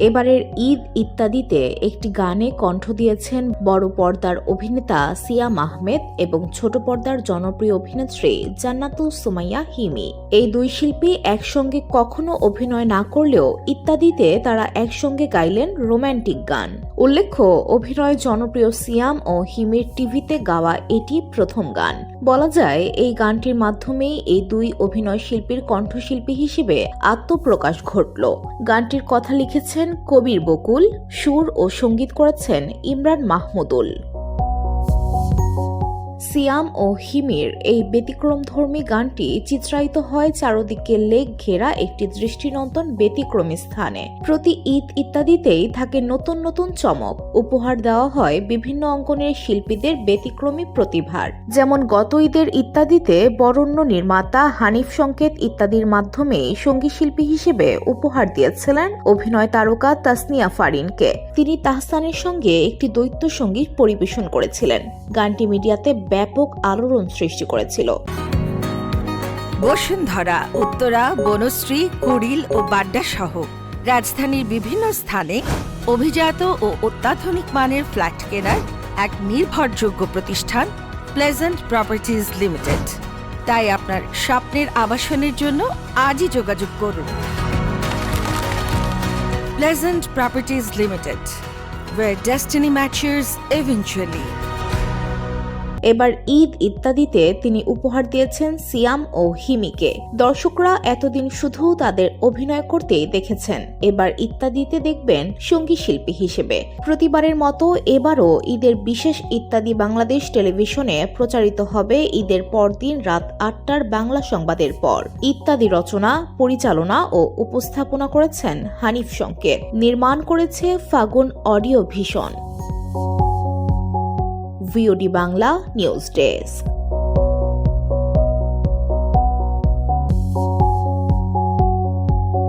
এবারের ঈদ ইত্যাদিতে একটি গানে কণ্ঠ দিয়েছেন বড় পর্দার অভিনেতা সিয়াম আহমেদ এবং ছোট পর্দার জনপ্রিয় অভিনেত্রী জান্নাতুল সুমাইয়া হিমি। এই দুই শিল্পী একসঙ্গে কখনো অভিনয় না করলেও ইত্যাদিতে তারা একসঙ্গে গাইলেন রোম্যান্টিক গান। উল্লেখ্য, অভিনয় জনপ্রিয় সিয়াম ও হিমির টিভিতে গাওয়া এটি প্রথম গান। বলা যায় এই গানটির মাধ্যমেই এই দুই অভিনয় শিল্পীর কণ্ঠশিল্পী হিসেবে আত্মপ্রকাশ ঘটল। গানটির কথা লিখেছেন কবির বকুল, সুর ও সঙ্গীত করেছেন ইমরান মাহমুদুল। সিয়াম ও হিমির এই ব্যতিক্রমধর্মী গানটি চিত্রায়িত হয় চারদিকে লেক ঘেরা একটি দৃষ্টিনন্দন ব্যতিক্রমী স্থানে। প্রতি ঈদ ইত্যাদিতেই থাকে নতুন নতুন চমক। উপহার দেওয়া হয় বিভিন্ন অঙ্গনের শিল্পীদের ব্যতিক্রমী প্রতিভার। যেমন গত ঈদের ইত্যাদিতে বরেণ্য নির্মাতা হানিফ সংকেত ইত্যাদির মাধ্যমে সঙ্গীত শিল্পী হিসেবে উপহার দিয়েছিলেন অভিনয় তারকা তাসনিয়া ফারিনকে। তিনি তাহসানের সঙ্গে একটি দ্বৈত সঙ্গীত পরিবেশন করেছিলেন। গানটি মিডিয়াতে ব্যাপক আলোড়ন সৃষ্টি করেছিল। বসুন্ধরা, উত্তরা, বনশ্রী, কুড়িল ও বাড্ডা সহ রাজধানীর বিভিন্ন স্থানে অভিজাত ও অত্যাধুনিক মানের ফ্ল্যাট কেনার এক নির্ভরযোগ্য প্রতিষ্ঠান প্লেজেন্ট প্রপার্টিজ লিমিটেড। তাই আপনার স্বপ্নের আবাসনের জন্য আজই যোগাযোগ করুন। Pleasant properties limited, where destiny matches eventually. এবার ঈদ ইত্যাদিতে তিনি উপহার দিয়েছেন সিয়াম ও হিমিকে। দর্শকরা এতদিন শুধু তাদের অভিনয় করতেই দেখেছেন, এবার ইত্যাদিতে দেখবেন সঙ্গীত শিল্পী হিসেবে। প্রতিবারের মতো এবারও ঈদের বিশেষ ইত্যাদি বাংলাদেশ টেলিভিশনে প্রচারিত হবে ঈদের পরদিন রাত ৮টার বাংলা সংবাদের পর। ইত্যাদি রচনা, পরিচালনা ও উপস্থাপনা করেছেন হানিফ সংকেত। নির্মাণ করেছে ফাগুন audio vision. VOD Bangla news desk.